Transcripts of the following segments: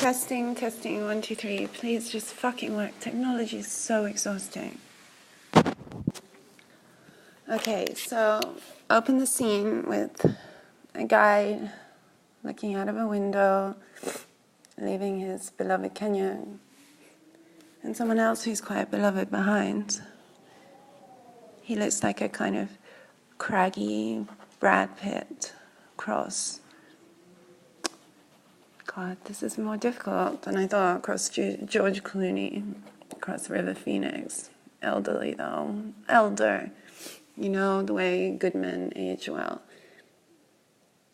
Testing, testing, 1, 2, 3. Please just fucking work. Technology is so exhausting. Okay, so open the scene with a guy looking out of a window, leaving his beloved Kenya, and someone else who's quite beloved behind. He looks like a kind of craggy Brad Pitt cross. God, this is more difficult than I thought. Cross George Clooney, across River Phoenix. Elderly though. Elder. You know, the way good men age well.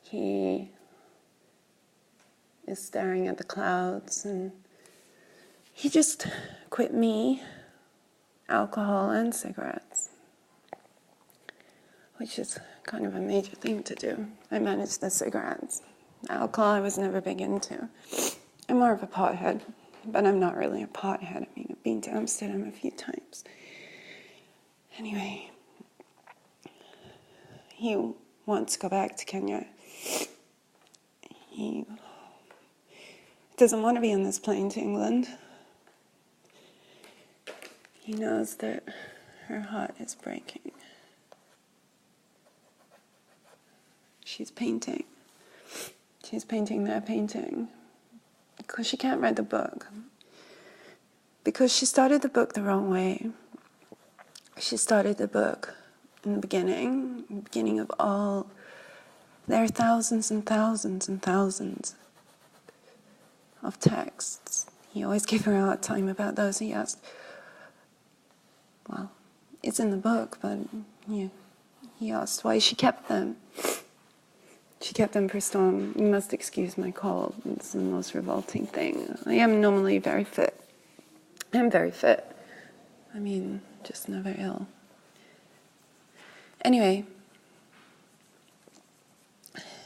He is staring at the clouds, and he just quit me, alcohol and cigarettes, which is kind of a major thing to do. I managed the cigarettes. Alcohol I was never big into. I'm more of a pothead, but I'm not really a pothead. I mean, I've been to Amsterdam a few times. Anyway, he wants to go back to Kenya. He doesn't want to be on this plane to England. He knows that her heart is breaking. She's painting. She's painting their painting because she can't write the book. Because she started the book the wrong way. She started the book in the beginning of all. There are thousands and thousands and thousands of texts. He always gave her a hard time about those. He asked, well, it's in the book, but he asked why she kept them. She kept them for Storm. You must excuse my cold. It's the most revolting thing. I am normally very fit. I'm very fit. I mean, just never ill. Anyway,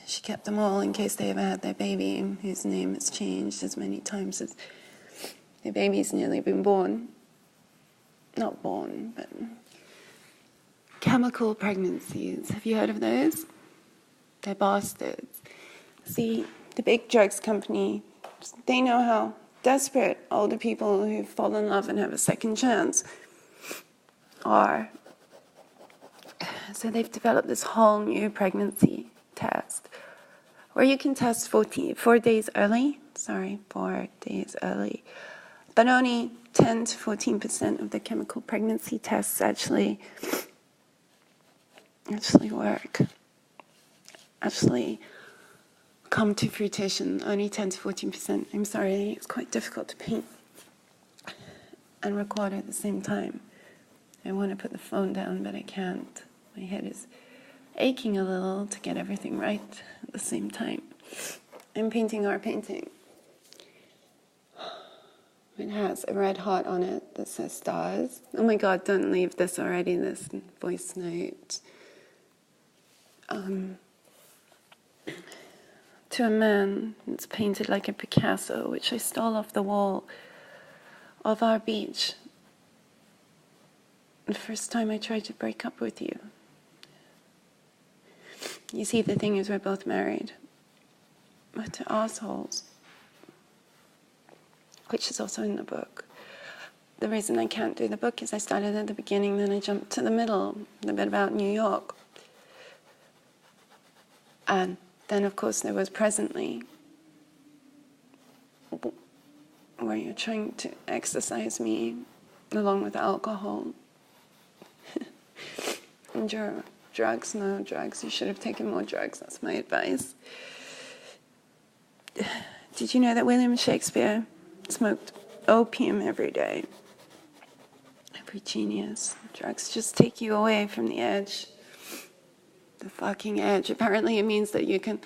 she kept them all in case they ever had their baby, whose name has changed as many times as their baby's nearly been born. Not born, but chemical pregnancies. Have you heard of those? They're bastards. See, the big drugs company, they know how desperate older people who fall in love and have a second chance are. So they've developed this whole new pregnancy test where you can test 4 days early. 4 days early. But only 10 to 14% of the chemical pregnancy tests actually work. Actually come to fruition, only 10 to 14%. I'm sorry, it's quite difficult to paint and record at the same time. I want to put the phone down, but I can't. My head is aching a little to get everything right at the same time. I'm painting our painting. It has a red heart on it that says stars. Oh my God, don't leave this already, this voice note. To a man, it's painted like a Picasso, which I stole off the wall of our beach the first time I tried to break up with you. You see, the thing is, we're both married. We're two assholes. Which is also in the book. The reason I can't do the book is I started at the beginning, then I jumped to the middle, the bit about New York. And then, of course, there was presently, where you're trying to exercise me along with alcohol. And drugs, no drugs. You should have taken more drugs. That's my advice. Did you know that William Shakespeare smoked opium every day? Every genius. Drugs just take you away from the edge. The fucking edge. Apparently it means that you can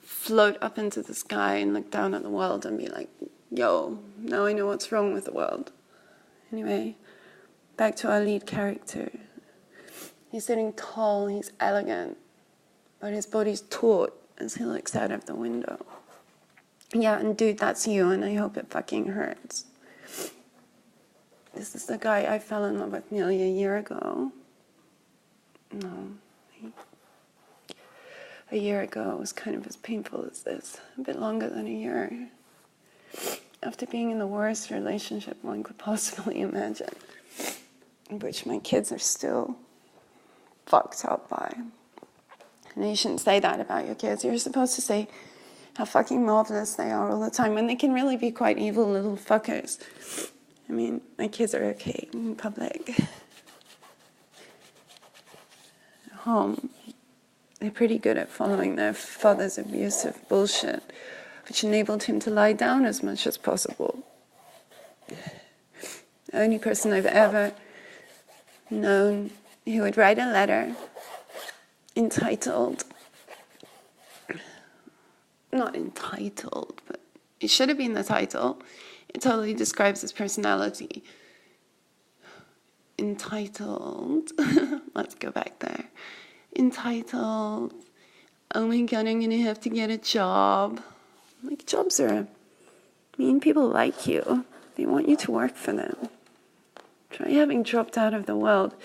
float up into the sky and look down at the world and be like, yo, now I know what's wrong with the world. Anyway, back to our lead character. He's sitting tall, he's elegant, but his body's taut as he looks out of the window. Yeah, and dude, that's you, and I hope it fucking hurts. This is the guy I fell in love with nearly a year ago. No. A year ago was kind of as painful as this. A bit longer than a year. after being in the worst relationship one could possibly imagine, which my kids are still fucked up by. And you shouldn't say that about your kids. You're supposed to say how fucking marvelous they are all the time, when they can really be quite evil little fuckers. I mean, my kids are okay in public. At home, they're pretty good at following their father's abusive bullshit, which enabled him to lie down as much as possible. The only person I've ever known who would write a letter entitled, not entitled, but it should have been the title. It totally describes his personality. Entitled, let's go back there. Entitled, oh my God, I'm gonna have to get a job. Like, jobs are, people like you. They want you to work for them. Try having dropped out of the world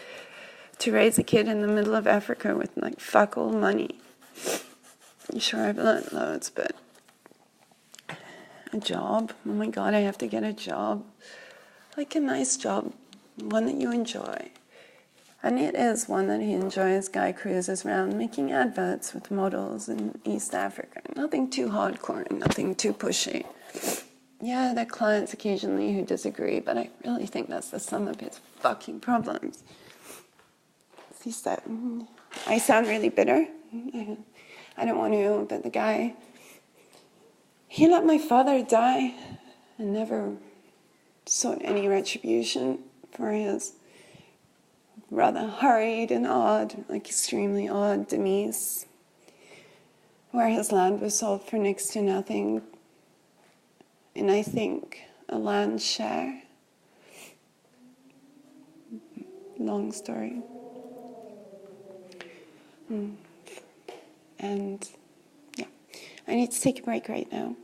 to raise a kid in the middle of Africa with like fuck all money. Sure, I've learned loads, but a job? Oh my God, I have to get a job. Like a nice job, one that you enjoy. And it is one that he enjoys. Guy cruises around making adverts with models in East Africa. Nothing too hardcore and nothing too pushy. Yeah, there are clients occasionally who disagree, but I really think that's the sum of his fucking problems. He said, I sound really bitter. I don't want to, but the guy, he let my father die and never sought any retribution for his rather hurried and odd, like extremely odd demise, where his land was sold for next to nothing, and I think a land share. Long story. And yeah, I need to take a break right now.